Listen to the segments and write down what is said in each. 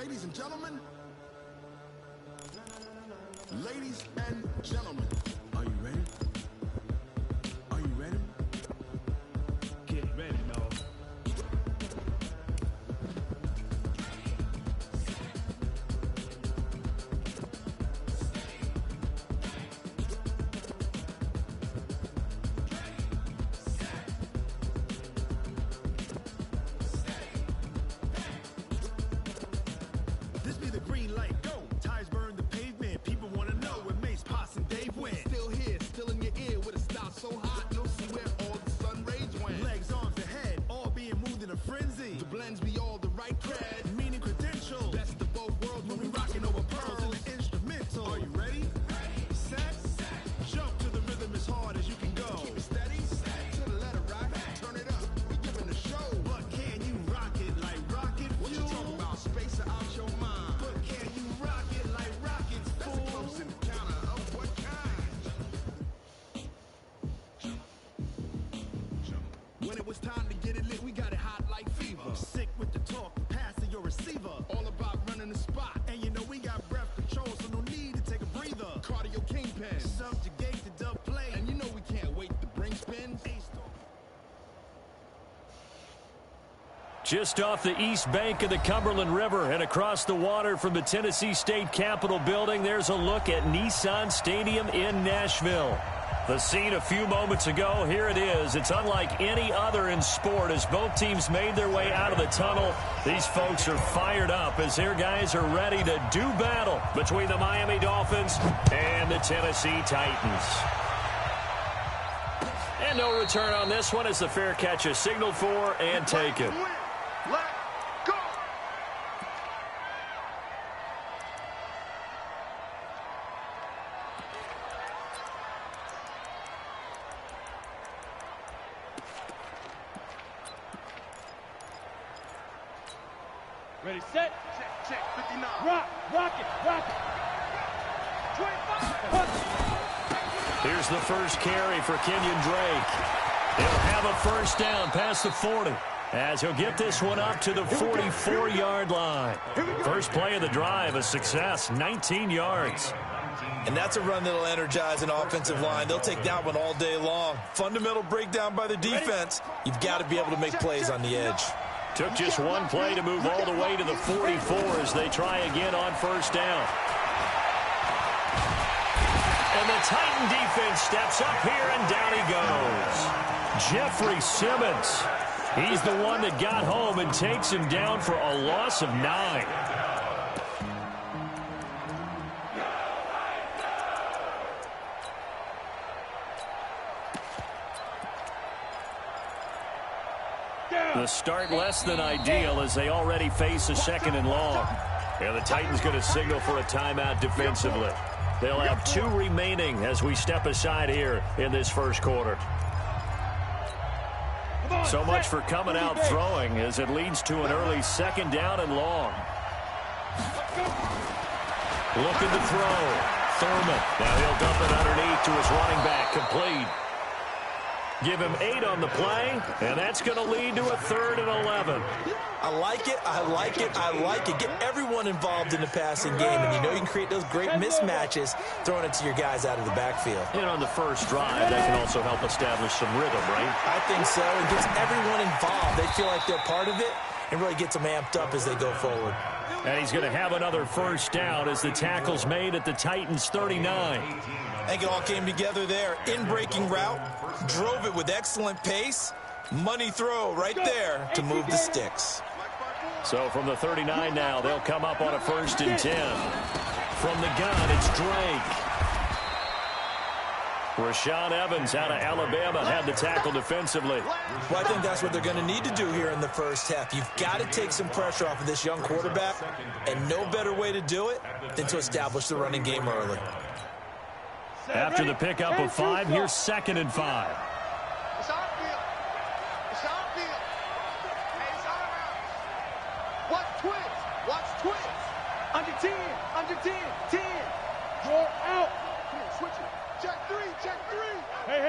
Ladies and gentlemen. Ladies and gentlemen. Are you ready? Are you ready? Get ready, dog. This be the green light, go. Tires burn the pavement. People wanna know where Mace, Potts, and Dave went. Still here, still in your ear with a style so hot, you'll see where all the sun rays went. Legs, arms, the head, all being moved in a frenzy. The blends be all the right cred, meaning credentials. Best of both worlds when we rockin' over pearls in the instrumental. Are you ready? Set. Jump to the rhythm as hard as you can go. Keep it steady. To the letter, right? Turn it up. We giving the show. But can you rock it like rocket fuel? What you talking about? Space out your mind. But can you rock it like rockets, fool? That's a close encounter of what kind? When it was time to get it lit, we got it hot like fever. Sick with the talk, pass to your receiver. All about running the spot. And you know we got breath control, so no need to take a breather. Cardio kingpin, subjugate the dub play. And you know we can't wait to bring spin. Just off the east bank of the Cumberland River and across the water from the Tennessee State Capitol building, there's a look at Nissan Stadium in Nashville. The scene a few moments ago, here it is. It's unlike any other in sport as both teams made their way out of the tunnel. These folks are fired up as their guys are ready to do battle between the Miami Dolphins and the Tennessee Titans. And no return on this one as the fair catch is signaled for and taken. Let go. Ready, set. Check, 59. Rock it. 25. Here's the first carry for Kenyon Drake. He'll have a first down past the 40 as he'll get this one up to the 44-yard line. First play of the drive, a success, 19 yards. And that's a run that'll energize an offensive line. They'll take that one all day long. Fundamental breakdown by the defense. You've got to be able to make plays on the edge. Took just one play to move all the way to the 44 as they try again on first down. And the Titan defense steps up here, and down he goes. Jeffrey Simmons. He's the one that got home and takes him down for a loss of 9. The start less than ideal as they already face a second and long. And the Titans going to signal for a timeout defensively. They'll have 2 remaining as we step aside here in this first quarter. So much for coming out throwing as it leads to an early second down and long. Looking to throw. Thurman. Now he'll dump it underneath to his running back. Complete. Give him 8 on the play, and that's going to lead to a 3rd and 11. I like it. Get everyone involved in the passing game, and you know you can create those great mismatches throwing it to your guys out of the backfield. And on the first drive, that can also help establish some rhythm, right? I think so. It gets everyone involved. They feel like they're part of it and really gets them amped up as they go forward. And he's going to have another first down as the tackle's made at the Titans' 39. I think it all came together there. In-breaking route, drove it with excellent pace. Money throw right there to move the sticks. So from the 39 now, they'll come up on a 1st and 10. From the gun, it's Drake. Rashaan Evans out of Alabama had the tackle defensively. Well, I think that's what they're going to need to do here in the first half. You've got to take some pressure off of this young quarterback, and no better way to do it than to establish the running game early. After the pickup of 5, here's 2nd and 5. Watch twins. Under 10. 10. You're out. Come on, switch it. Check 3. Hey.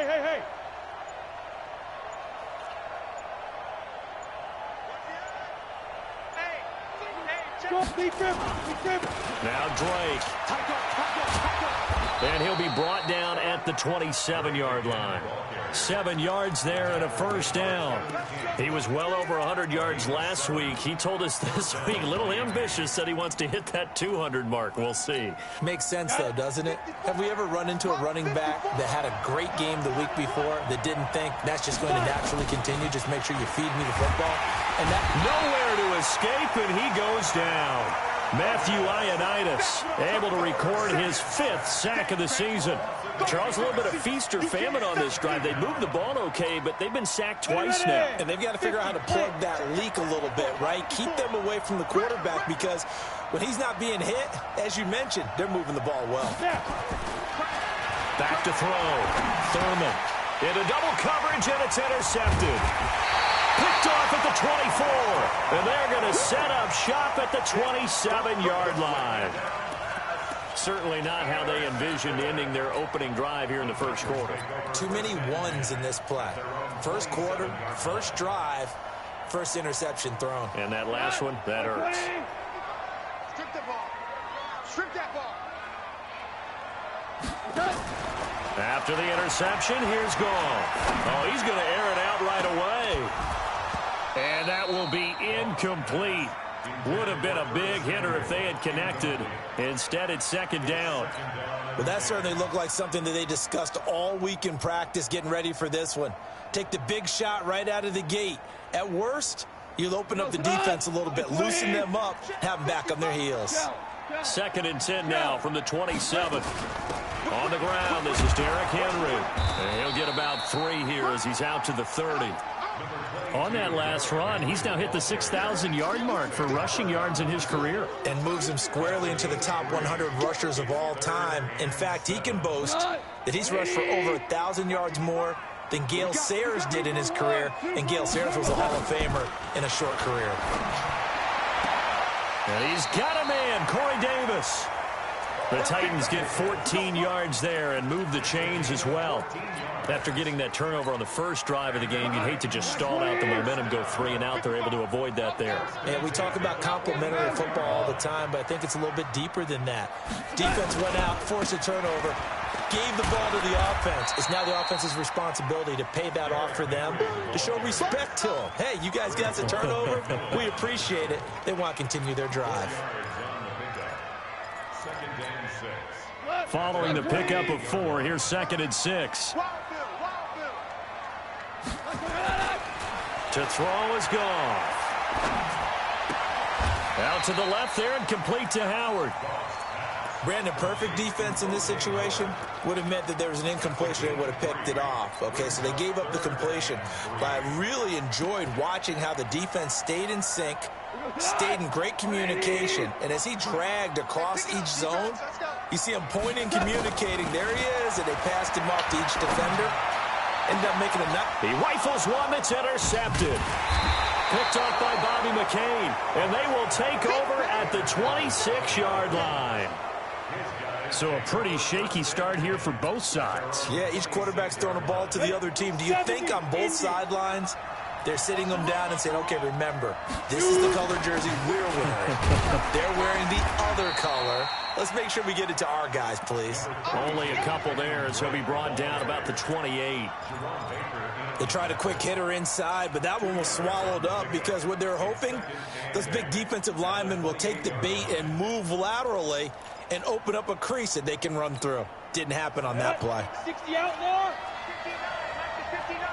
Hey, Now Drake. And he'll be brought down at the 27-yard line. 7 yards there and a first down. He was well over 100 yards last week. He told us this week, a little ambitious, said he wants to hit that 200 mark. We'll see. Makes sense, though, doesn't it? Have we ever run into a running back that had a great game the week before that didn't think that's just going to naturally continue? Just make sure you feed me the football. And that nowhere to escape, and he goes down. Matthew Ioannidis able to record his 5th sack of the season. Charles, a little bit of feast or famine on this drive. They moved the ball okay, but they've been sacked twice now. And they've got to figure out how to plug that leak a little bit, right? Keep them away from the quarterback because when he's not being hit, as you mentioned, they're moving the ball well. Back to throw. Thurman into double coverage, and it's intercepted. Picked off at the 24, and they're going to set up shop at the 27-yard line. Certainly not how they envisioned ending their opening drive here in the first quarter. Too many ones in this play. First quarter, first drive, first interception thrown. And that last one, that hurts. Strip the ball. Strip that ball. After the interception, here's Gall. Oh, he's going to air it out right away. And that will be incomplete. Would have been a big hitter if they had connected. Instead, it's second down. Well, that certainly looked like something that they discussed all week in practice getting ready for this one. Take the big shot right out of the gate. At worst, you'll open up the defense a little bit, loosen them up, have them back on their heels. 2nd and 10 now from the 27. On the ground, this is Derrick Henry. And he'll get about 3 here as he's out to the 30. On that last run, he's now hit the 6,000-yard mark for rushing yards in his career. And moves him squarely into the top 100 rushers of all time. In fact, he can boast that he's rushed for over 1,000 yards more than Gale Sayers did in his career. And Gale Sayers was a Hall of Famer in a short career. And he's got a man, Corey Davis. The Titans get 14 yards there and move the chains as well. After getting that turnover on the first drive of the game, you'd hate to just stall out the momentum, go 3 and out. They're able to avoid that there. And we talk about complementary football all the time, but I think it's a little bit deeper than that. Defense went out, forced a turnover, gave the ball to the offense. It's now the offense's responsibility to pay that off for them, to show respect to them. Hey, you guys got the turnover. We appreciate it. They want to continue their drive. Following the pickup of 4, here's 2nd and 6. To throw is gone. Out to the left there and complete to Howard. Brandon, perfect defense in this situation would have meant that there was an incompletion. They would have picked it off. Okay, so they gave up the completion. But I really enjoyed watching how the defense stayed in sync, stayed in great communication. And as he dragged across each zone, you see him pointing, communicating. There he is, and they passed him off to each defender. Ended up making a nut. He rifles one that's intercepted. Picked off by Bobby McCain. And they will take over at the 26-yard line. So a pretty shaky start here for both sides. Yeah, each quarterback's throwing a ball to the other team. Do you think on both sidelines they're sitting them down and saying, okay, remember, this is the color jersey we're wearing. They're wearing the other color. Let's make sure we get it to our guys, please. Only a couple there as he'll be brought down about the 28. They tried a quick hitter inside, but that one was swallowed up because what they're hoping, those big defensive linemen will take the bait and move laterally and open up a crease that they can run through. Didn't happen on that play. 60 out more. 59.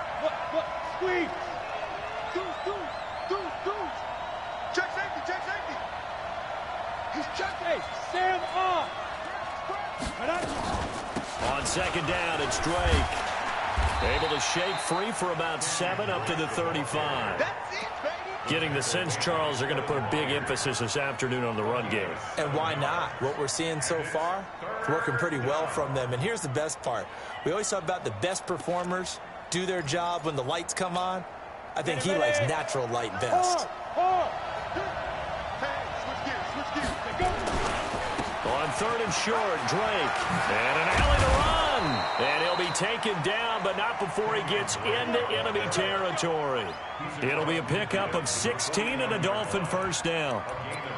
What? Squeeze. Deuce. Check safety. He's check safety. Sam off. On 2nd down, it's Drake. Able to shake free for about 7 up to the 35. That's it, baby. Getting the sense, Charles, they're going to put a big emphasis this afternoon on the run game. And why not? What we're seeing so far, it's working pretty well from them. And here's the best part. We always talk about the best performers do their job when the lights come on. I think he likes natural light best. On 3rd and short, Drake. And an alley to run. run. And he'll be taken down, but not before he gets into enemy territory. It'll be a pickup of 16 and a Dolphin first down.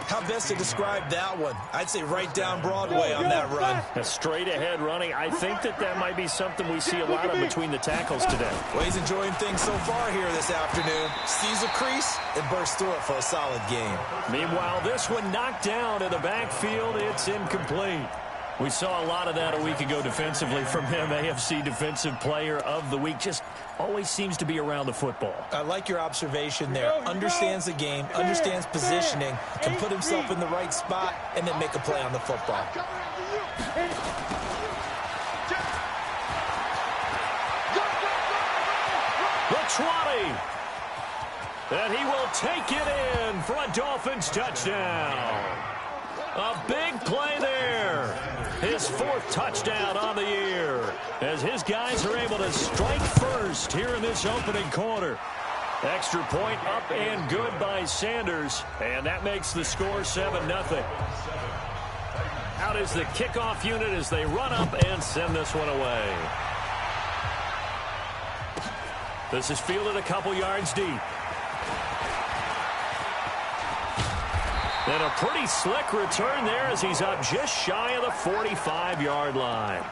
How best to describe that one? I'd say right down Broadway on that run. A straight-ahead running. I think that might be something we see a lot of between the tackles today. Well, he's enjoying things so far here this afternoon. Sees a crease and bursts through it for a solid game. Meanwhile, this one knocked down in the backfield. It's incomplete. We saw a lot of that a week ago defensively from him. AFC Defensive Player of the Week. Just always seems to be around the football. I like your observation there. Understands the game, understands positioning, can put himself in the right spot, and then make a play on the football. The 20. And he will take it in for a Dolphins touchdown. A big play there. His fourth touchdown on the year as his guys are able to strike first here in this opening quarter. Extra point up and good by Sanders, and that makes the score 7-0. Out is the kickoff unit as they run up and send this one away. This is fielded a couple yards deep. And a pretty slick return there as he's up just shy of the 45-yard line.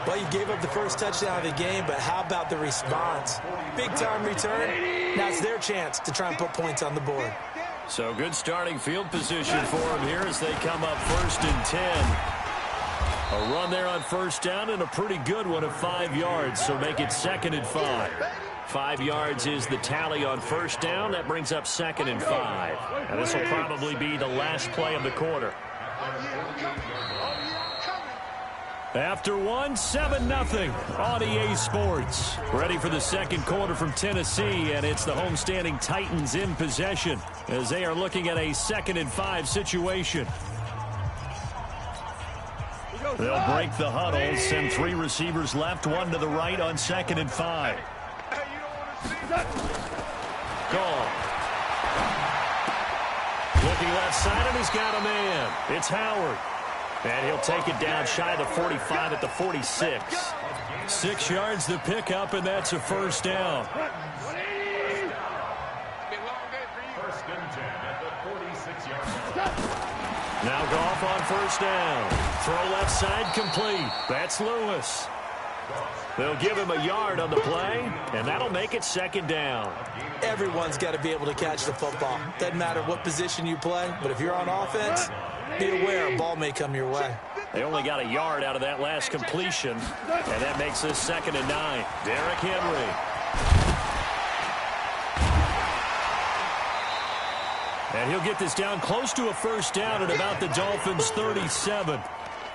Well, you gave up the first touchdown of the game, but how about the response? Big-time return. Now it's their chance to try and put points on the board. So good starting field position for him here as they come up 1st and 10. A run there on first down and a pretty good one of 5 yards, so make it 2nd and 5. 5 yards is the tally on first down. That brings up 2nd and 5. And this will probably be the last play of the quarter. After one, 7-0 on EA Sports. Ready for the second quarter from Tennessee, and it's the homestanding Titans in possession as they are looking at a 2nd and 5 situation. They'll break the huddle, send 3 receivers left, 1 to the right on 2nd and 5. Gone. Looking left side, and he's got a man. It's Howard. And he'll take it down shy of the 45 at the 46. 6 yards to pick up, and that's a first down. Now Goff on first down. Throw left side complete. That's Lewis. They'll give him a yard on the play, and that'll make it 2nd down. Everyone's got to be able to catch the football. Doesn't matter what position you play, but if you're on offense, be aware a ball may come your way. They only got a yard out of that last completion, and that makes this 2nd and 9. Derrick Henry. And he'll get this down close to a first down at about the Dolphins' 37.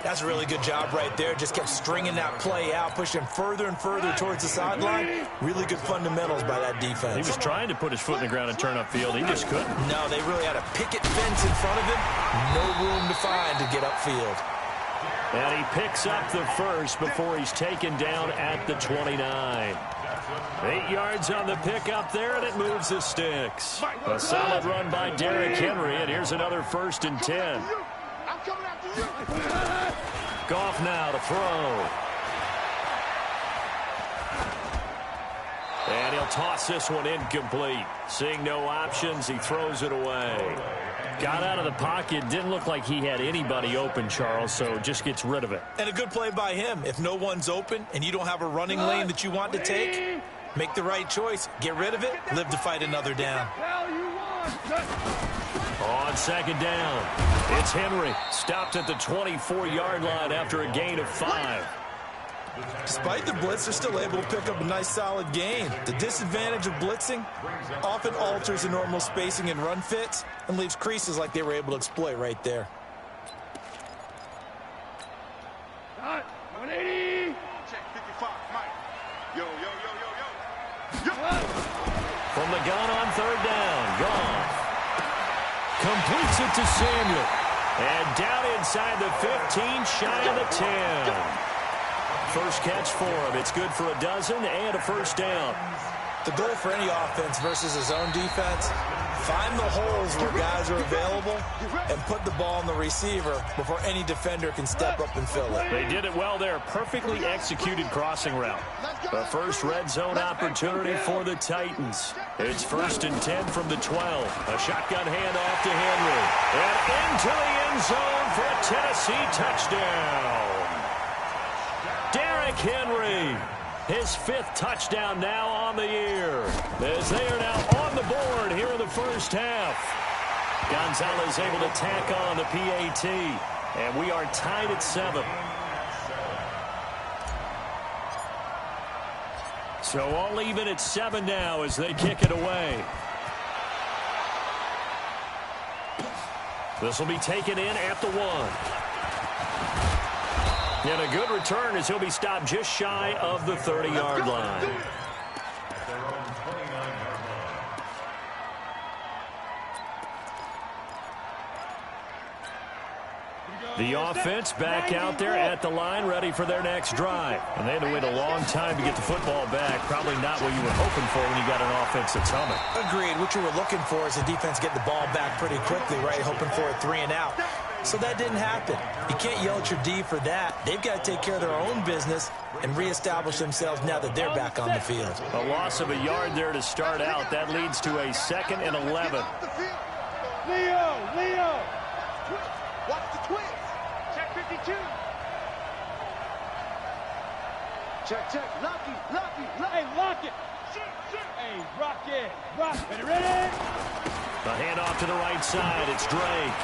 That's a really good job right there. Just kept stringing that play out, pushing further and further towards the sideline. Really good fundamentals by that defense. He was trying to put his foot in the ground and turn upfield. He just couldn't. No, they really had a picket fence in front of him. No room to find to get upfield. And he picks up the first before he's taken down at the 29. 8 yards on the pickup there, and it moves the sticks. A solid run by Derrick Henry, and here's another 1st and 10. Goff now to throw. And he'll toss this one incomplete. Seeing no options, he throws it away. Got out of the pocket. Didn't look like he had anybody open, Charles, so just gets rid of it. And a good play by him. If no one's open and you don't have a running lane that you want to take, make the right choice. Get rid of it. Live to fight another down. On 2nd down, it's Henry. Stopped at the 24-yard line after a gain of 5. Despite the blitz, they're still able to pick up a nice, solid gain. The disadvantage of blitzing often alters the normal spacing and run fits and leaves creases like they were able to exploit right there. 180. Check 55, Mike. Yo. From the gun on 3rd down, Goff completes it to Samuel. And down inside the 15, shy of the 10. First catch for him. It's good for a dozen and a first down. The goal for any offense versus his own defense, find the holes where guys are available and put the ball on the receiver before any defender can step up and fill it. They did it well there. Perfectly executed crossing route. The first red zone opportunity for the Titans. It's 1st and 10 from the 12. A shotgun handoff to Henry. And into the end zone for a Tennessee touchdown. Derrick Henry. His 5th touchdown now on the year, as they are now on the board here in the first half. Gonzalez able to tack on the PAT, and we are tied at 7. So all even at 7 now as they kick it away. This will be taken in at the 1. And a good return as he'll be stopped just shy of the 30-yard line. The offense back out there at the line, ready for their next drive. And they had to wait a long time to get the football back. Probably not what you were hoping for when you got an offense that's humming. Agreed. What you were looking for is the defense get the ball back pretty quickly, right? Hoping for a 3 and out. So that didn't happen. You can't yell at your D for that. They've got to take care of their own business and reestablish themselves now that they're back on the field. A loss of a yard there to start out. That leads to a 2nd and 11. Leo! Watch the twist. Check 52. Check. Lucky. Hey, lock it. Hey, rock it. Ready? The handoff to the right side. It's Drake.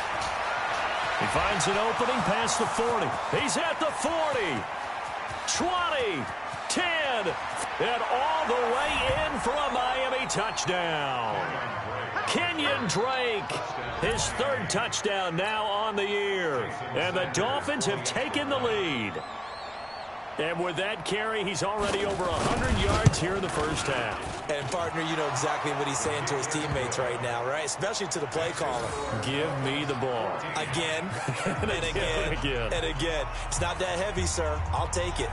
He finds an opening past the 40. He's at the 40. 20. 10. And all the way in for a Miami touchdown. Kenyon Drake, his 3rd touchdown now on the year. And the Dolphins have taken the lead. And with that carry, he's already over 100 yards here in the first half. And, partner, you know exactly what he's saying to his teammates right now, right? Especially to the play caller. Give me the ball. Again, and again, and again. It's not that heavy, sir. I'll take it.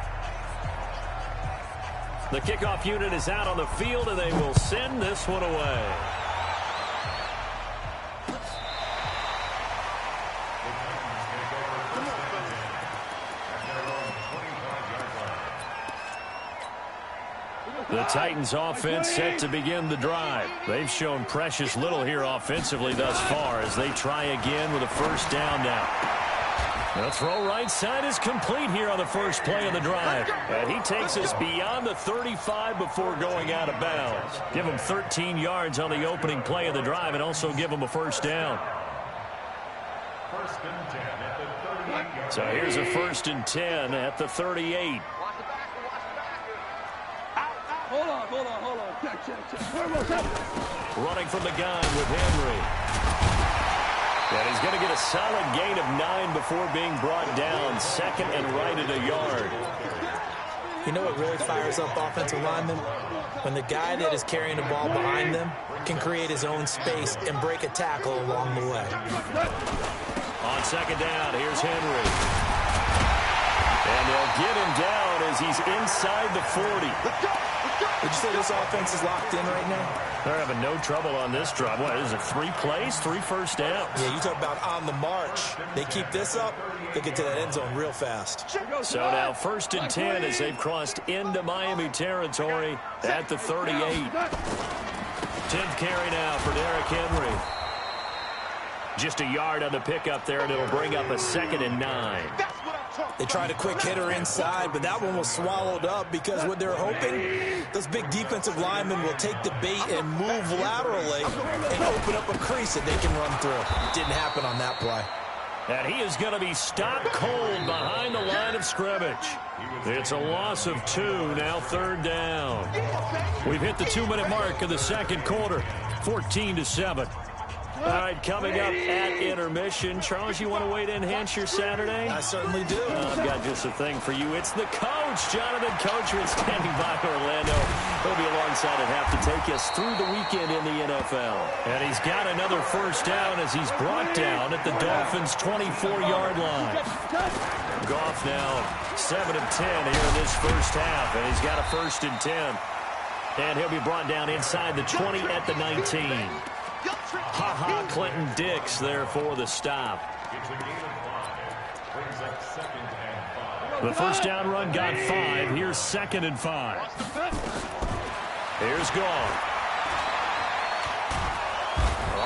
The kickoff unit is out on the field, and they will send this one away. The Titans offense set to begin the drive. They've shown precious little here offensively thus far as they try again with a 1st down now. The throw right side is complete here on the first play of the drive. And he takes us beyond the 35 before going out of bounds. Give him 13 yards on the opening play of the drive and also give him a 1st down. So here's a 1st and 10 at the 38. Hold on. Check. Running from the gun with Henry. And he's going to get a solid gain of 9 before being brought down. 2nd and right at a yard. You know what really fires up offensive linemen? When the guy that is carrying the ball behind them can create his own space and break a tackle along the way. On 2nd down, here's Henry. And they'll get him down as he's inside the 40. Would you say this offense is locked in right now? They're having no trouble on this drive. What is it, 3 plays, 3 first downs? Yeah, you talk about on the march. They keep this up, they get to that end zone real fast. So now 1st and 10 as they've crossed into Miami territory at the 38. 10th carry now for Derrick Henry. Just a yard on the pickup there, and it'll bring up a 2nd and 9. They tried a quick hitter inside, but that one was swallowed up because what they're hoping, those big defensive linemen will take the bait and move laterally and open up a crease that they can run through. It didn't happen on that play. And he is going to be stopped cold behind the line of scrimmage. It's a loss of 2, now 3rd down. We've hit the 2-minute mark of the 2nd quarter, 14-7. All right, coming up at intermission. Charles, you want to wait to enhance your Saturday? I certainly do. I've got just a thing for you. It's the coach, Jonathan Coachman, standing by Orlando. He'll be alongside at half to take us through the weekend in the NFL. And he's got another 1st down as he's brought down at the Dolphins' 24-yard line. Goff now 7 of 10 here in this first half, and he's got a 1st and 10. And he'll be brought down inside the 20 at the 19. Ha-ha, Clinton Dix there for the stop. The first down run got 5. Here's 2nd and 5. Here's Gall.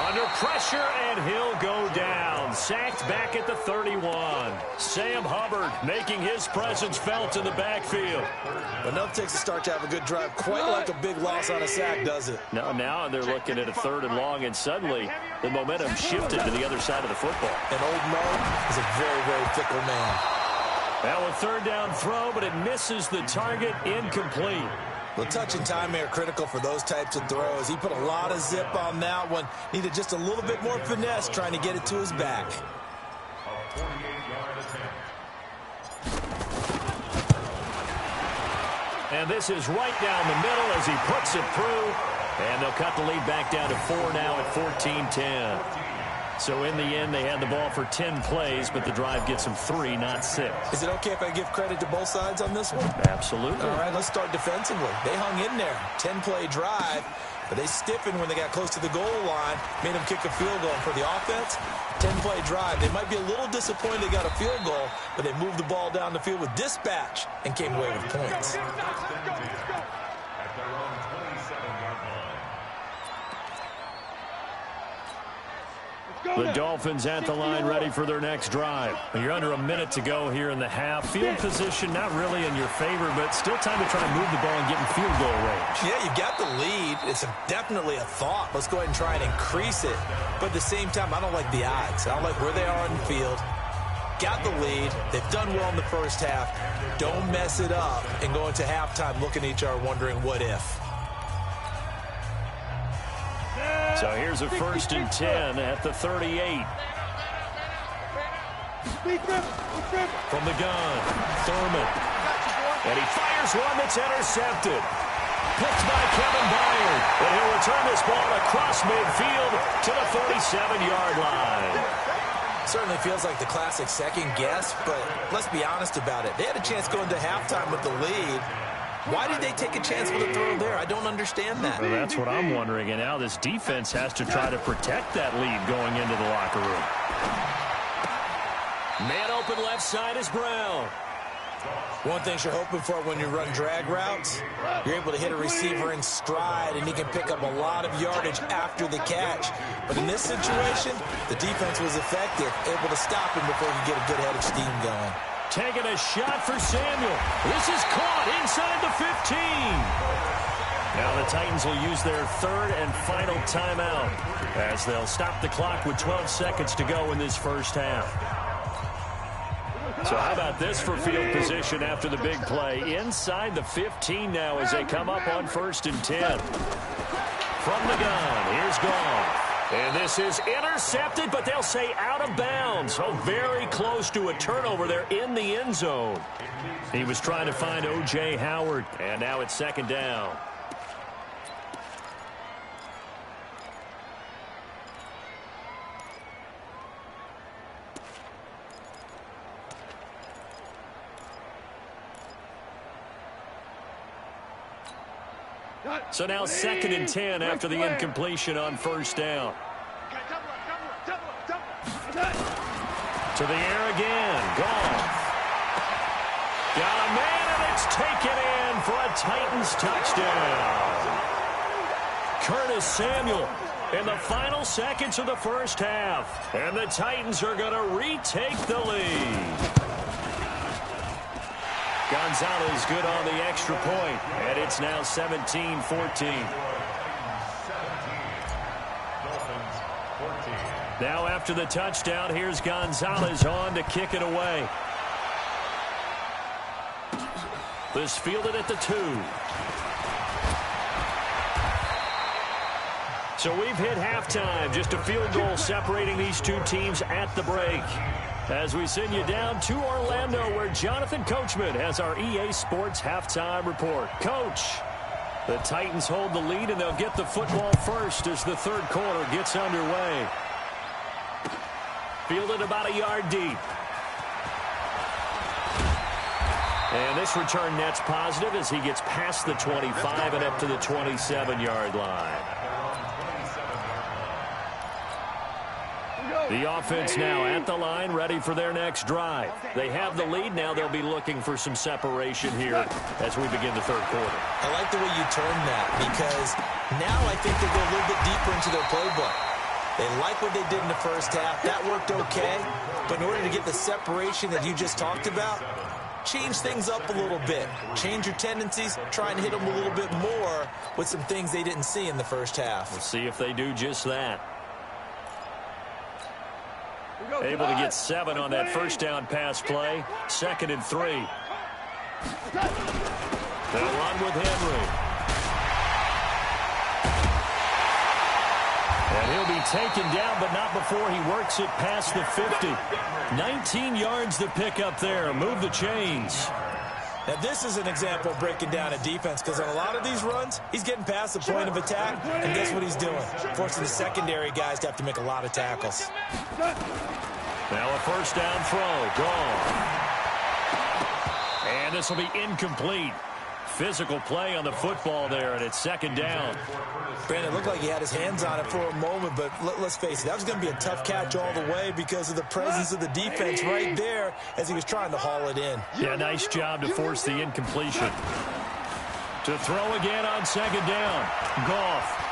Under pressure, and he'll go down. Sacked back at the 31. Sam Hubbard making his presence felt in the backfield. Enough takes a start to have a good drive. Quite like a big loss on a sack, does it? No, now they're looking at a 3rd and long, and suddenly the momentum shifted to the other side of the football. And old Mo is a very, very fickle man. Now a 3rd down throw, but it misses the target. Incomplete. Well, touch and timing are critical for those types of throws. He put a lot of zip on that one. Needed just a little bit more finesse trying to get it to his back. And this is right down the middle as he puts it through. And they'll cut the lead back down to 4 now at 14-10. So in the end, they had the ball for 10 plays, but the drive gets them 3, not 6. Is it okay if I give credit to both sides on this one? Absolutely. All right, let's start defensively. They hung in there. 10-play drive, but they stiffened when they got close to the goal line, made them kick a field goal. And for the offense, 10-play drive. They might be a little disappointed they got a field goal, but they moved the ball down the field with dispatch and came away with points. The Dolphins at the line ready for their next drive. You're under a minute to go here in the half. Field position not really in your favor, but still time to try to move the ball and get in field goal range. Yeah, you've got the lead. It's definitely a thought. Let's go ahead and try and increase it. But at the same time, I don't like the odds. I don't like where they are on the field. Got the lead. They've done well in the first half. Don't mess it up and go into halftime looking at each other wondering what if. So here's a 1st and 10 at the 38. From the gun, Thurman. And he fires one that's intercepted. Picked by Kevin Byard. And he'll return this ball across midfield to the 47-yard line. Certainly feels like the classic second guess, but let's be honest about it. They had a chance going to halftime with the lead. Why did they take a chance with a throw there? I don't understand that. Well, that's what I'm wondering. And now this defense has to try to protect that lead going into the locker room. Man open left side is Brown. One thing you're hoping for when you run drag routes, you're able to hit a receiver in stride, and he can pick up a lot of yardage after the catch. But in this situation, the defense was effective, able to stop him before he could get a good head of steam going. Taking a shot for Samuel. This is caught inside the 15. Now the Titans will use their 3rd and final timeout as they'll stop the clock with 12 seconds to go in this first half. So how about this for field position after the big play? Inside the 15 now as they come up on 1st and 10. From the gun, here's Goff. And this is intercepted, but they'll say out of bounds. So very close to a turnover there in the end zone. He was trying to find O.J. Howard, and now it's 2nd down. So now 2nd and 10 after the incompletion on 1st down. To the air again. Goff. Got a man, and it's taken in for a Titans touchdown. Curtis Samuel in the final seconds of the first half. And the Titans are going to retake the lead. Gonzalez good on the extra point, and it's now 17-14. Now after the touchdown, here's Gonzalez on to kick it away. This fielded at the 2. So we've hit halftime, just a field goal separating these two teams at the break. As we send you down to Orlando, where Jonathan Coachman has our EA Sports halftime report. Coach, the Titans hold the lead, and they'll get the football first as the 3rd quarter gets underway. Fielded about a yard deep. And this return net's positive as he gets past the 25 and up to the 27-yard line. The offense now at the line, ready for their next drive. They have the lead. Now they'll be looking for some separation here as we begin the third quarter. I like the way you turned that, because now I think they go a little bit deeper into their playbook. They like what they did in the first half. That worked okay. But in order to get the separation that you just talked about, change things up a little bit. Change your tendencies. Try and hit them a little bit more with some things they didn't see in the first half. We'll see if they do just that. Able to get 7 on that first down pass play. 2nd and 3. They'll run with Henry. And he'll be taken down, but not before he works it past the 50. 19 yards to pick up there. Move the chains. Now, this is an example of breaking down a defense, because on a lot of these runs, he's getting past the point of attack, and guess what he's doing? Forcing the secondary guys to have to make a lot of tackles. Now a first down throw. Gone. And this will be incomplete. Physical play on the football there, and it's 2nd down. Brandon, it looked like he had his hands on it for a moment, but let's face it, that was going to be a tough catch all the way because of the presence of the defense right there as he was trying to haul it in. Yeah, nice job to force the incompletion. To throw again on 2nd down. Goff.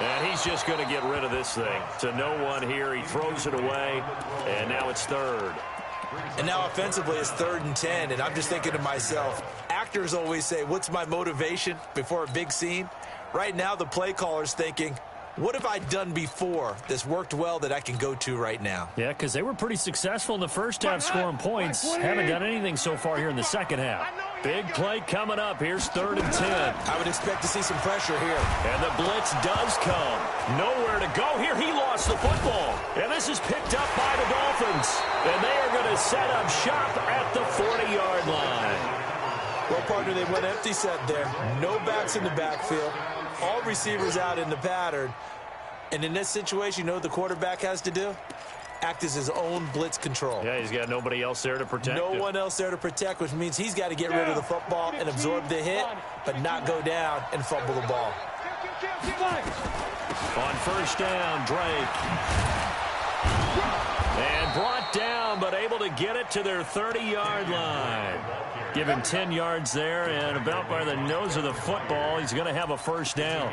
And he's just going to get rid of this thing. To no one here. He throws it away, and now it's 3rd. And now offensively it's 3rd and 10, and I'm just thinking to myself, actors always say, what's my motivation before a big scene? Right now the play caller's thinking, what have I done before that's worked well that I can go to right now? Yeah, because they were pretty successful in the first half scoring points. Haven't done anything so far here in the second half. Big play coming up. Here's 3rd and 10. I would expect to see some pressure here. And the blitz does come. Nowhere to go here. He lost the football. And this is picked up by the Dolphins. And they are going to set up shop at the 40-yard line. Well, partner, they went empty set there. No backs in the backfield. All receivers out in the pattern. And in this situation, you know what the quarterback has to do? Act as his own blitz control. Yeah, he's got nobody else there to protect him. No one else there to protect, which means he's got to get rid of the football and absorb the hit, but not go down and fumble the ball. On first down, Drake. And brought down, but able to get it to their 30-yard line. Give him 10 yards there, and about by the nose of the football, he's going to have a first down.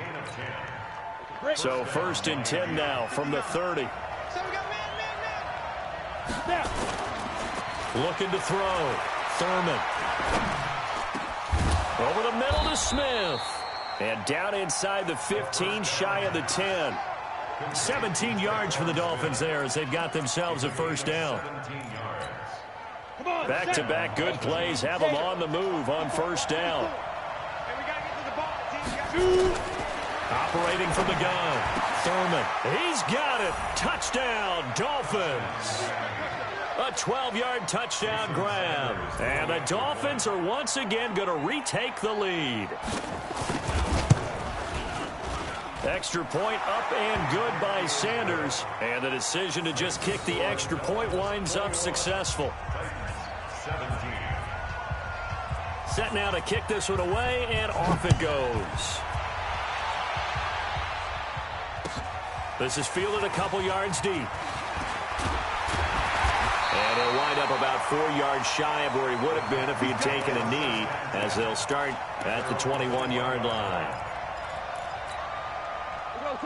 So 1st and 10 now from the 30. Looking to throw. Thurman. Over the middle to Smith. And down inside the 15, shy of the 10. 17 yards for the Dolphins there as they've got themselves a first down. Back-to-back good plays have them on the move on first down. Operating from the gun. Thurman. He's got it. Touchdown, Dolphins. A 12-yard touchdown grab. And the Dolphins are once again going to retake the lead. Extra point up and good by Sanders. And the decision to just kick the extra point winds up successful. Set now to kick this one away, and off it goes. This is fielded a couple yards deep. And he'll wind up about 4 yards shy of where he would have been if he had taken a knee, as they'll start at the 21-yard line.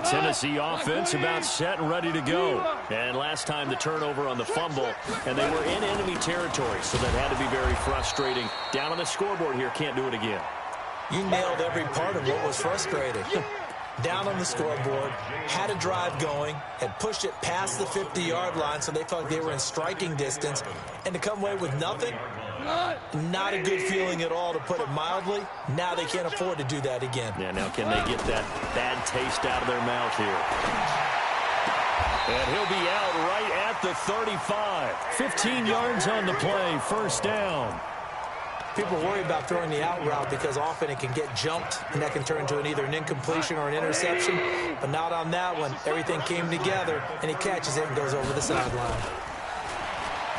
Tennessee offense about set and ready to go. And last time the turnover on the fumble, and they were in enemy territory, so that had to be very frustrating. Down on the scoreboard here, can't do it again. You nailed every part of what was frustrating. Down on the scoreboard, had a drive going, had pushed it past the 50-yard line, so they felt like they were in striking distance, and to come away with nothing, not a good feeling at all, to put it mildly. Now they can't afford to do that again. Yeah, now can they get that bad taste out of their mouth here? And he'll be out right at the 35. 15 yards on the play, first down. People worry about throwing the out route because often it can get jumped, and that can turn into either an incompletion or an interception. But not on that one. Everything came together, and he catches it and goes over the sideline.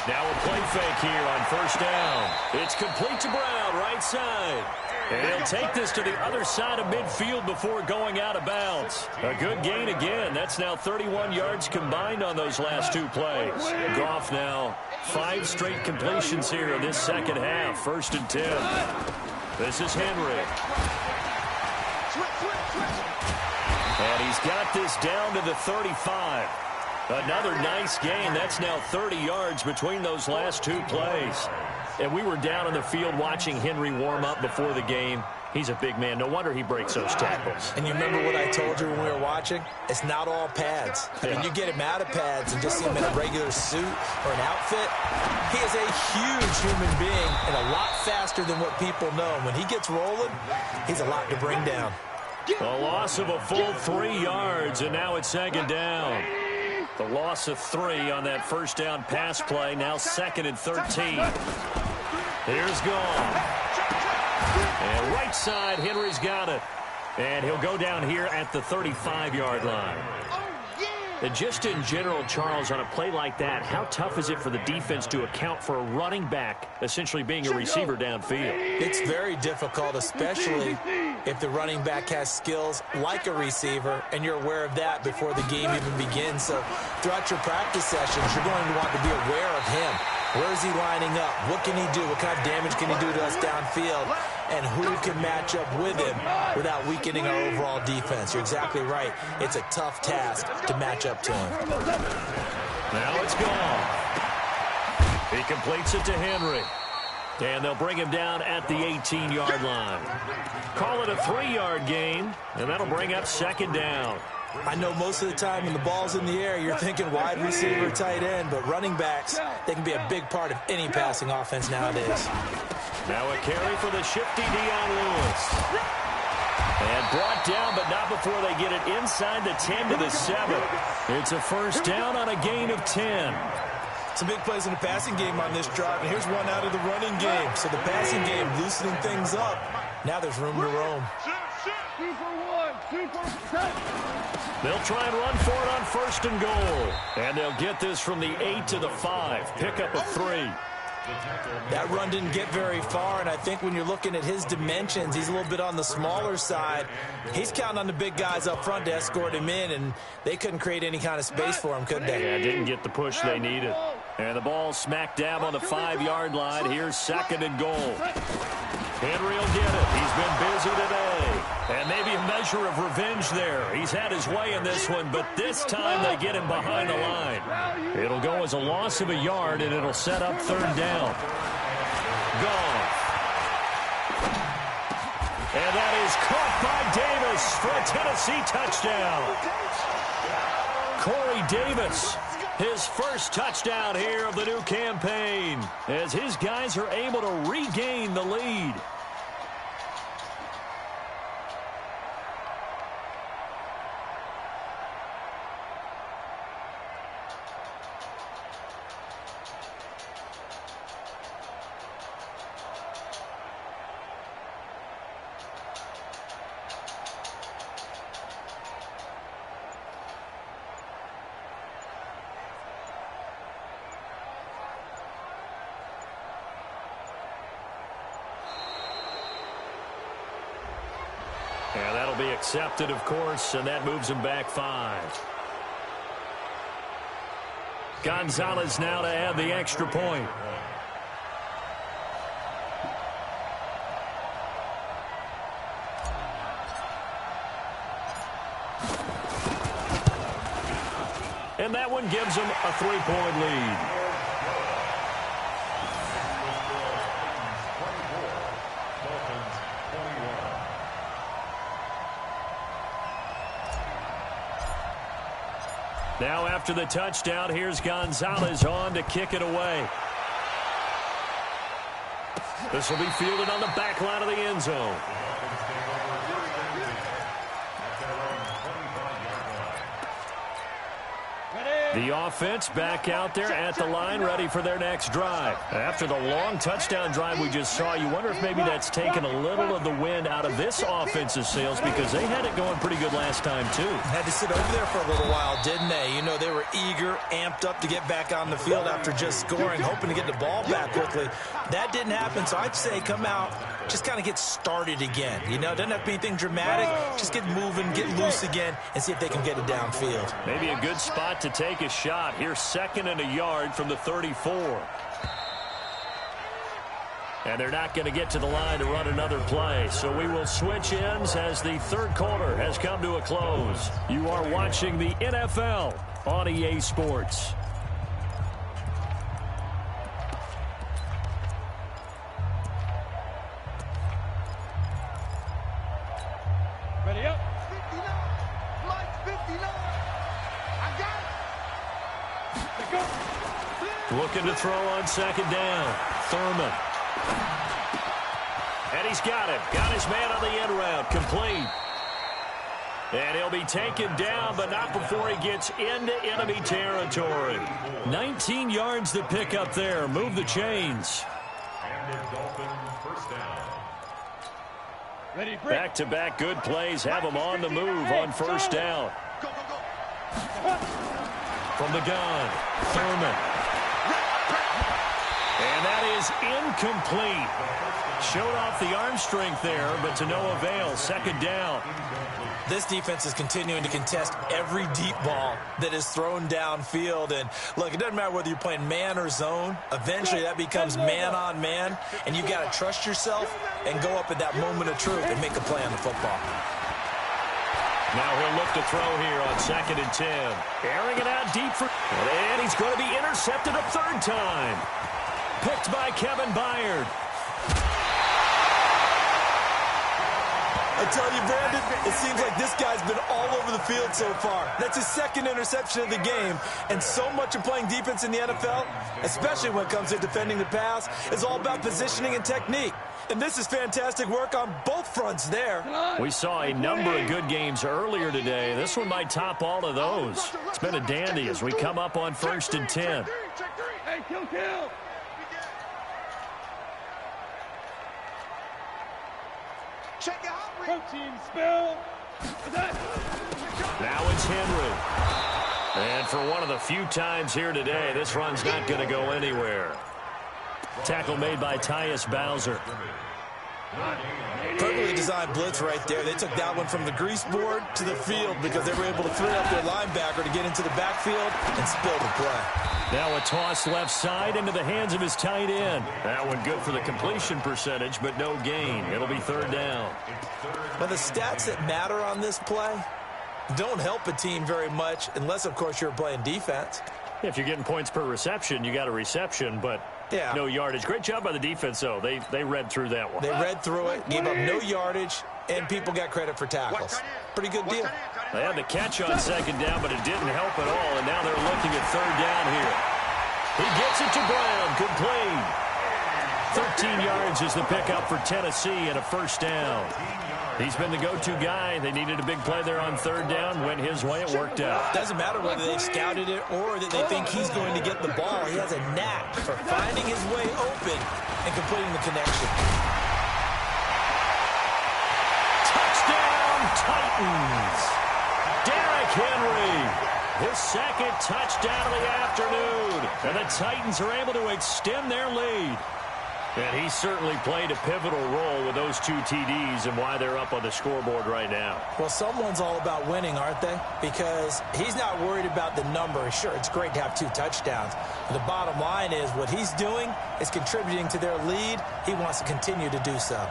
Now a play fake here on first down. It's complete to Brown, right side. And he'll take this to the other side of midfield before going out of bounds. A good gain again. That's now 31 yards combined on those last two plays. Goff now 5 straight completions here in this second half. 1st and 10. This is Henry. And he's got this down to the 35. Another nice gain. That's now 30 yards between those last two plays. And we were down in the field watching Henry warm up before the game. He's a big man. No wonder he breaks those tackles. And you remember what I told you when we were watching? It's not all pads. I mean, you get him out of pads and just see him in a regular suit or an outfit. He is a huge human being and a lot faster than what people know. When he gets rolling, he's a lot to bring down. A loss of a full 3 yards, and now it's 2nd down. The loss of 3 on that first down pass play. Now 2nd and 13. Here's Goff. And right side, Henry's got it. And he'll go down here at the 35-yard line. And just in general, Charles, on a play like that, how tough is it for the defense to account for a running back essentially being a receiver downfield? It's very difficult, especially if the running back has skills like a receiver, and you're aware of that before the game even begins. So throughout your practice sessions, you're going to want to be aware of him. Where is he lining up? What can he do? What kind of damage can he do to us downfield? And who can match up with him without weakening our overall defense? You're exactly right. It's a tough task to match up to him. Now it's gone. He completes it to Henry. And they'll bring him down at the 18-yard line. Call it a 3-yard gain, and that'll bring up 2nd down. I know most of the time when the ball's in the air, you're thinking wide receiver, tight end, but running backs, they can be a big part of any passing offense nowadays. Now a carry for the shifty Dion Lewis. And brought down, but not before they get it inside the 10 to the 7. It's a first down on a gain of 10. Some big plays in the passing game on this drive, and here's one out of the running game. So the passing game loosening things up. Now there's room to roam. 2 for 1, 2 for 7. They'll try and run for it on 1st and goal. And they'll get this from the 8 to the 5. Pick up a 3. That run didn't get very far, and I think when you're looking at his dimensions, he's a little bit on the smaller side. He's counting on the big guys up front to escort him in, and they couldn't create any kind of space for him, could they? Yeah, didn't get the push they needed. And the ball smack dab on the 5-yard line. Here's 2nd and goal. Henry will get it. He's been busy today. And maybe a measure of revenge there. He's had his way in this one, but this time they get him behind the line. It'll go as a loss of a yard, and it'll set up 3rd down. Goff. And that is caught by Davis for a Tennessee touchdown. Corey Davis, his first touchdown here of the new campaign, as his guys are able to regain the lead. And that'll be accepted, of course, and that moves him back 5. Gonzalez now to add the extra point. And that one gives them a 3-point lead. Now after the touchdown, here's Gonzalez on to kick it away. This will be fielded on the back line of the end zone. Ready. The offense back out there at the line, ready for their next drive. After the long touchdown drive we just saw, you wonder if maybe that's taken a little of the wind out of this offense's sails, because they had it going pretty good last time, too. Had to sit over there for a little while, didn't they? You know, they were eager, amped up to get back on the field after just scoring, hoping to get the ball back quickly. That didn't happen, so I'd say come out, just kind of get started again. You know, doesn't have to be anything dramatic. Just get moving, get loose again, and see if they can get it downfield. Maybe a good spot to take a shot. Here's 2nd and a yard from the 34. And they're not going to get to the line to run another play. So we will switch ends as the third quarter has come to a close. You are watching the NFL on EA Sports. Ready up. 59. Mike 59. I got it. Let's go. Looking to throw on 2nd down. Thurman. And he's got it. Got his man on the end route. Complete. And he'll be taken down, but not before he gets into enemy territory. 19 yards to pick up there. Move the chains. Ready, break. Back-to-back good plays have him on the move on 1st down. Go, go, go. From the gun, Thurman. And that is incomplete. Showed off the arm strength there, but to no avail. 2nd down. This defense is continuing to contest every deep ball that is thrown downfield. And, look, it doesn't matter whether you're playing man or zone. Eventually, that becomes man-on-man, and you've got to trust yourself and go up at that moment of truth and make a play on the football. Now he'll look to throw here on 2nd and 10. Airing it out deep for... And he's going to be intercepted a 3rd time. Picked by Kevin Byard. I tell you, Brandon, it seems like this guy's been all over the field so far. That's his 2nd interception of the game. And so much of playing defense in the NFL, especially when it comes to defending the pass, is all about positioning and technique. And this is fantastic work on both fronts there. We saw a number of good games earlier today. This one might top all of those. It's been a dandy as we come up on 1st and 10. Hey, kill. Check it out. Protein spill. Now it's Henry. And for one of the few times here today, this run's not going to go anywhere. Tackle made by Tyus Bowser. Perfectly designed blitz right there. They took that one from the grease board to the field because they were able to free up their linebacker to get into the backfield and spill the play. Now a toss left side into the hands of his tight end. That one good for the completion percentage, but no gain. It'll be 3rd down. But the stats that matter on this play don't help a team very much unless, of course, you're playing defense. If you're getting points per reception, you got a reception, but no yardage. Great job by the defense, though. They read through that one. They read through it, gave up no yardage, and people got credit for tackles. Pretty good deal. They had the catch on 2nd down, but it didn't help at all, and now they're looking at 3rd down here. He gets it to Brown. Complete. 13 yards is the pickup for Tennessee and a 1st down. He's been the go-to guy. They needed a big play there on 3rd down. Went his way. It worked out. Doesn't matter whether they've scouted it or that they think he's going to get the ball. He has a knack for finding his way open and completing the connection. Touchdown, Titans. Derrick Henry. His 2nd touchdown of the afternoon. And the Titans are able to extend their lead. And he certainly played a pivotal role with those 2 TDs and why they're up on the scoreboard right now. Well, someone's all about winning, aren't they? Because he's not worried about the number. Sure, it's great to have 2 touchdowns. But the bottom line is what he's doing is contributing to their lead. He wants to continue to do so.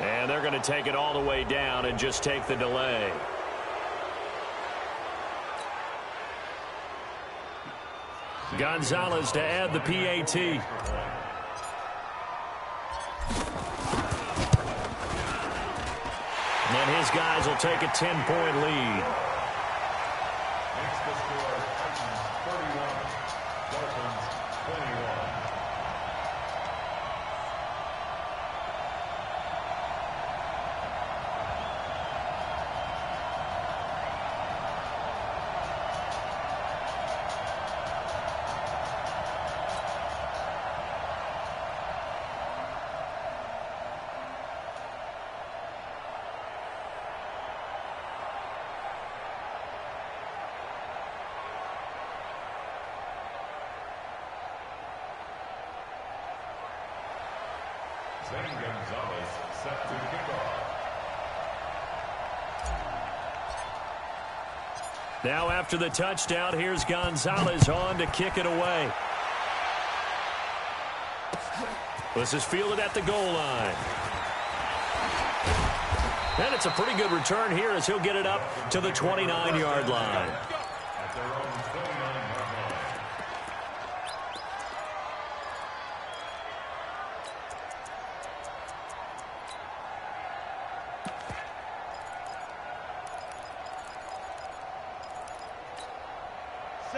And they're going to take it all the way down and just take the delay. Gonzalez to add the PAT. And his guys will take a 10-point lead. Now after the touchdown, here's Gonzalez on to kick it away. This is fielded at the goal line. And it's a pretty good return here as he'll get it up to the 29-yard line.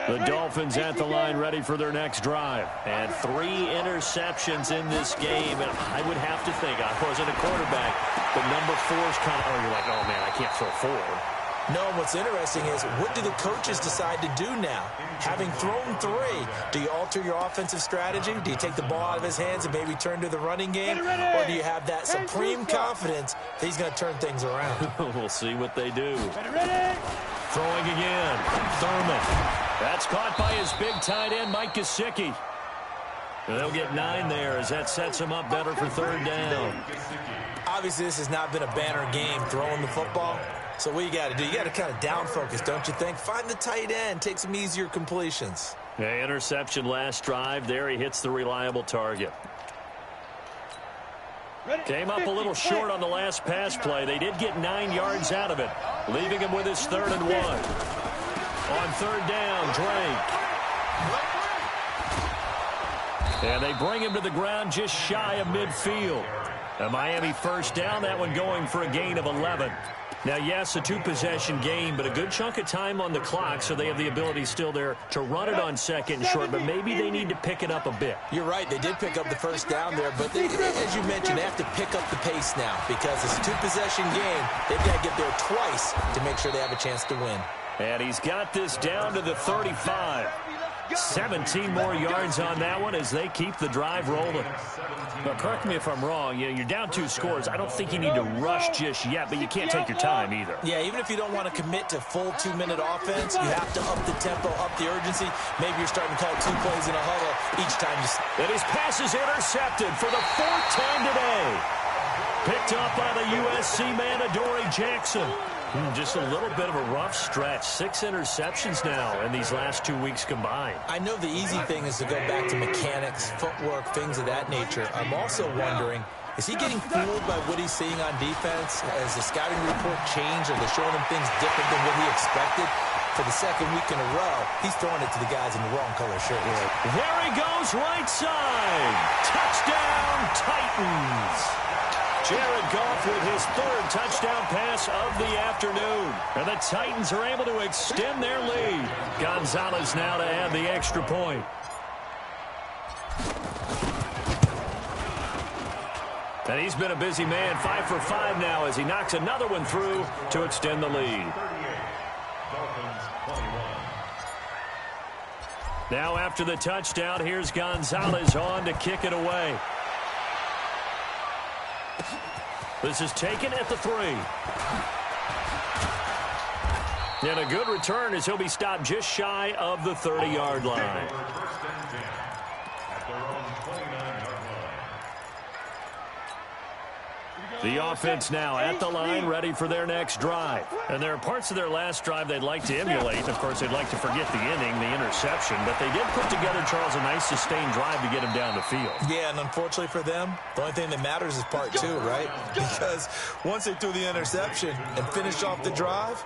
The Dolphins at the line ready for their next drive. And 3 interceptions in this game. And I would have to think, I wasn't a quarterback, but number 4 is kind of, you're like, oh, man, I can't throw 4. No, what's interesting is what do the coaches decide to do now? Having thrown 3, do you alter your offensive strategy? Do you take the ball out of his hands and maybe turn to the running game? Or do you have that supreme confidence that he's going to turn things around? We'll see what they do. Throwing again. Thurman. That's caught by his big tight end, Mike Gesicki. They'll get 9 there as that sets him up better for 3rd down. Obviously, this has not been a banner game throwing the football. So what you got to do, you got to kind of down focus, don't you think? Find the tight end, take some easier completions. Yeah, interception last drive. There he hits the reliable target. Came up a little short on the last pass play. They did get 9 yards out of it, leaving him with his 3rd and 1. On 3rd down, Drake. And they bring him to the ground just shy of midfield. A Miami 1st down, that one going for a gain of 11. Now, yes, a 2-possession game, but a good chunk of time on the clock, so they have the ability still there to run it on 2nd and short, but maybe they need to pick it up a bit. You're right. They did pick up the 1st down there, but they, as you mentioned, they have to pick up the pace now because it's a 2-possession game. They've got to get there twice to make sure they have a chance to win. And he's got this down to the 35. 17 more yards on that one as they keep the drive rolling. But correct me if I'm wrong, you're down 2 scores. I don't think you need to rush just yet, but you can't take your time either. Yeah, even if you don't want to commit to full 2-minute offense, you have to up the tempo, up the urgency. Maybe you're starting to call 2 plays in a huddle each time you... And his pass is intercepted for the 4th time today. Picked up by the USC man, Adoree Jackson. Just a little bit of a rough stretch. 6 interceptions now in these last 2 weeks combined. I know the easy thing is to go back to mechanics, footwork, things of that nature. I'm also wondering, is he getting fooled by what he's seeing on defense? Has the scouting report changed? Are they showing him things different than what he expected? For the 2nd week in a row, he's throwing it to the guys in the wrong color shirt. There he goes, right side. Touchdown, Titans. Jared Goff with his 3rd touchdown pass of the afternoon. And the Titans are able to extend their lead. Gonzalez now to add the extra point. And he's been a busy man, 5 for 5 now as he knocks another one through to extend the lead. Now after the touchdown, here's Gonzalez on to kick it away. This is taken at the 3. And a good return as he'll be stopped just shy of the 30-yard line. The offense now at the line, ready for their next drive. And there are parts of their last drive they'd like to emulate. Of course, they'd like to forget the inning, the interception. But they did put together, Charles, a nice sustained drive to get him down the field. Yeah, and unfortunately for them, the only thing that matters is part 2, right? Because once they threw the interception and finished off the drive,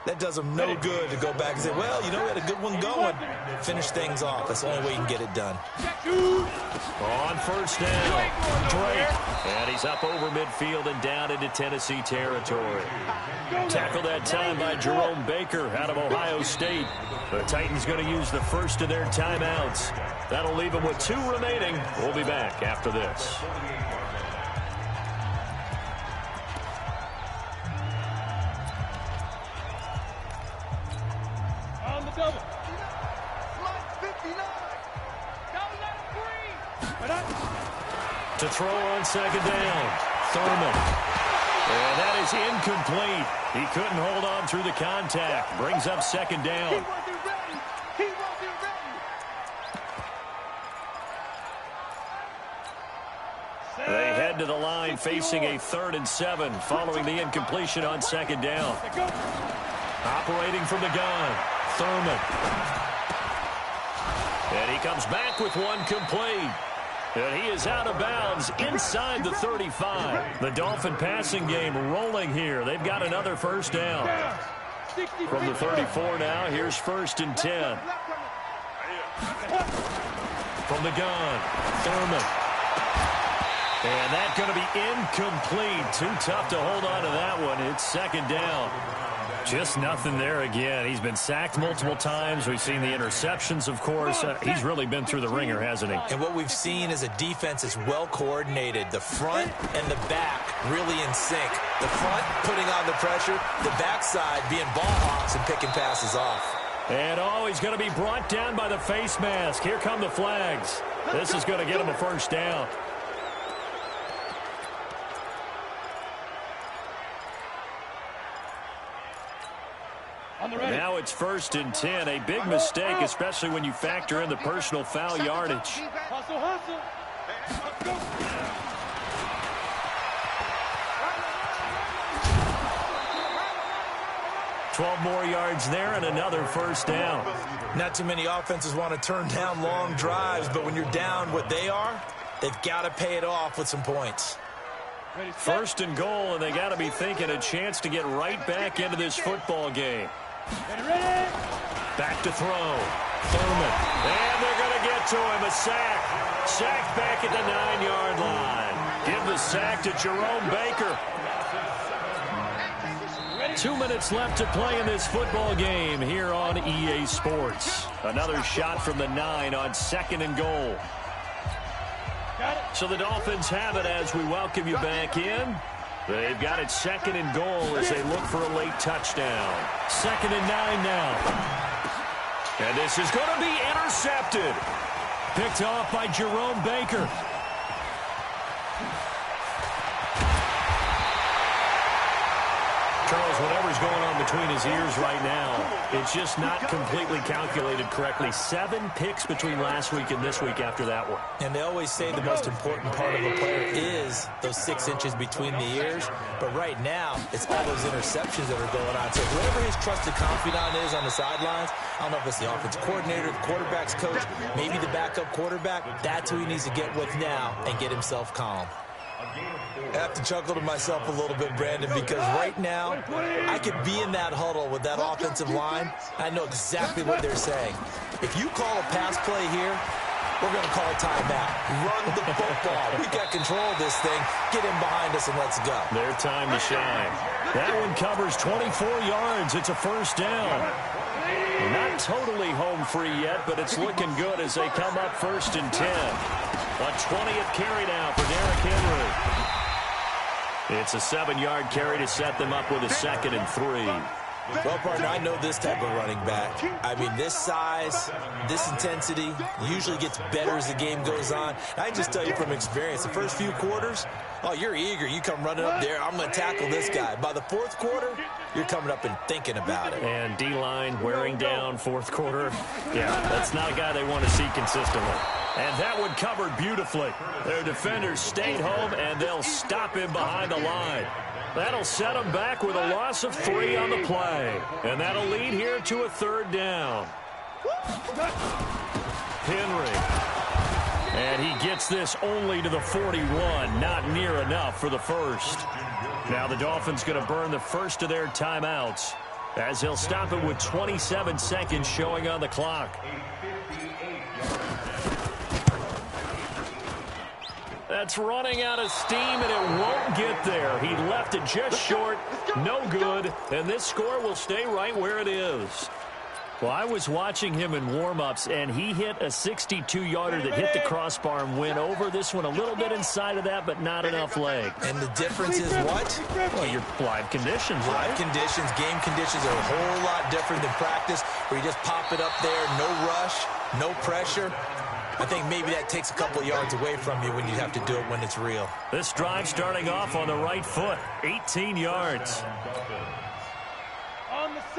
that does them no good to go back and say, well, you know, we had a good one going. Finish things off. That's the only way you can get it done. On 1st down, Drake. And he's up over midfield and down into Tennessee territory. Tackled that time by Jerome Baker out of Ohio State. The Titans going to use the 1st of their timeouts. That'll leave them with 2 remaining. We'll be back after this. Double. To throw on 2nd down, Thurman. And that is incomplete. He couldn't hold on through the contact. Brings up 2nd down. He wasn't ready. He wasn't ready. They head head to the line facing a 3rd and 7 following the incompletion on 2nd down. Operating from the gun, Thurman. And he comes back with one complete. And he is out of bounds inside the 35. The Dolphin passing game rolling here. They've got another first down. From the 34 now, here's 1st and 10. From the gun, Thurman. And that's going to be incomplete. Too tough to hold on to that one. It's 2nd down. Just nothing there again. He's been sacked multiple times. We've seen the interceptions, of course. He's really been through the ringer, hasn't he? And what we've seen is a defense that's well coordinated. The front and the back really in sync. The front putting on the pressure. The backside being ball hawks and picking passes off. And he's going to be brought down by the face mask. Here come the flags. This is going to get him a first down. Now it's 1st and 10. A big mistake, especially when you factor in the personal foul yardage. Hustle, hustle. 12 more yards there and another first down. Not too many offenses want to turn down long drives, but when you're down what they are, they've got to pay it off with some points. 1st and goal, and they got to be thinking a chance to get right back into this football game. Back to throw. Thurman. And they're going to get to him. A sack. Sack back at the 9-yard line. Give the sack to Jerome Baker. 2 minutes left to play in this football game here on EA Sports. Another shot from the 9 on 2nd and goal. So the Dolphins have it as we welcome you back in. They've got it 2nd and goal as they look for a late touchdown. 2nd and 9 now. And this is going to be intercepted. Picked off by Jerome Baker. Charles, whatever's going on between his ears right now, it's just not completely calculated correctly. 7 picks between last week and this week after that one. And they always say the most important part of a player is those 6 inches between the ears. But right now, it's all those interceptions that are going on. So whoever his trusted confidant is on the sidelines, I don't know if it's the offensive coordinator, the quarterback's coach, maybe the backup quarterback, that's who he needs to get with now and get himself calm. I have to chuckle to myself a little bit, Brandon, because right now I could be in that huddle with that offensive line. I know exactly what they're saying. If you call a pass play here, we're going to call a timeout. Run the football. We got control of this thing. Get in behind us and let's go. Their time to shine. That one covers 24 yards. It's a first down. Not totally home free yet, but it's looking good as they come up 1st and 10. A 20th carry now for Derrick Henry. It's a 7-yard carry to set them up with a 2nd and 3. Well, partner, I know this type of running back. I mean, this size, this intensity usually gets better as the game goes on. I can just tell you from experience, the first few quarters, oh, you're eager. You come running up there. I'm going to tackle this guy. By the 4th quarter, you're coming up and thinking about it. And D-line wearing down 4th quarter. Yeah, that's not a guy they want to see consistently. And that one covered beautifully. Their defenders stayed home, and they'll him behind the line. That'll set them back with a loss of 3 on the play. And that'll lead here to a 3rd down. Henry. And he gets this only to the 41. Not near enough for the first. Now the Dolphins going to burn the first of their timeouts as they'll stop it with 27 seconds showing on the clock. That's running out of steam, and it won't get there. He left it just short, no good, and this score will stay right where it is. Well, I was watching him in warm-ups, and he hit a 62-yarder that hit the crossbar and went over. This one a little bit inside of that, but not enough leg. And the difference is what? Well, your live conditions, right? Live conditions, game conditions are a whole lot different than practice, where you just pop it up there, no rush, no pressure. I think maybe that takes a couple of yards away from you when you have to do it when it's real. This drive starting off on the right foot, 18 yards.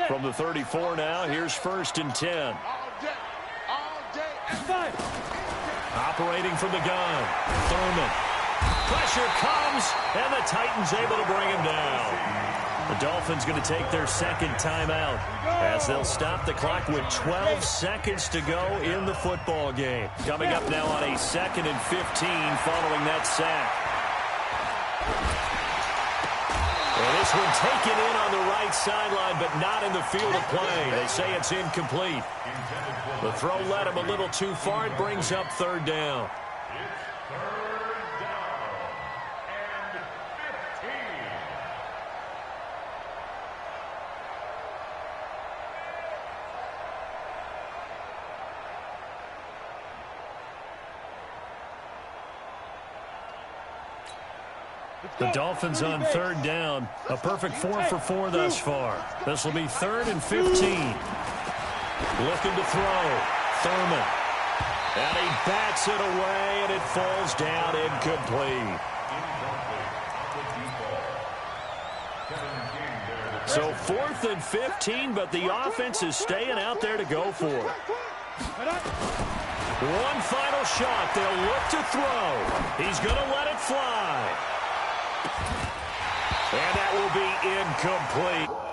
From the 34 now, here's 1st and 10. Operating from the gun, Thurman. Pressure comes, and the Titans able to bring him down. The Dolphins going to take their second timeout as they'll stop the clock with 12 seconds to go in the football game. Coming up now on a 2nd and 15 following that sack. And this one taken in on the right sideline, but not in the field of play. They say it's incomplete. The throw led him a little too far. It brings up 3rd down. The Dolphins on 3rd down. A perfect 4 for 4 thus far. This will be 3rd and 15. Looking to throw. Thurman. And he bats it away, and it falls down incomplete. So 4th and 15, but the offense is staying out there to go for it. One final shot. They'll look to throw. He's going to let it fly. And that will be incomplete.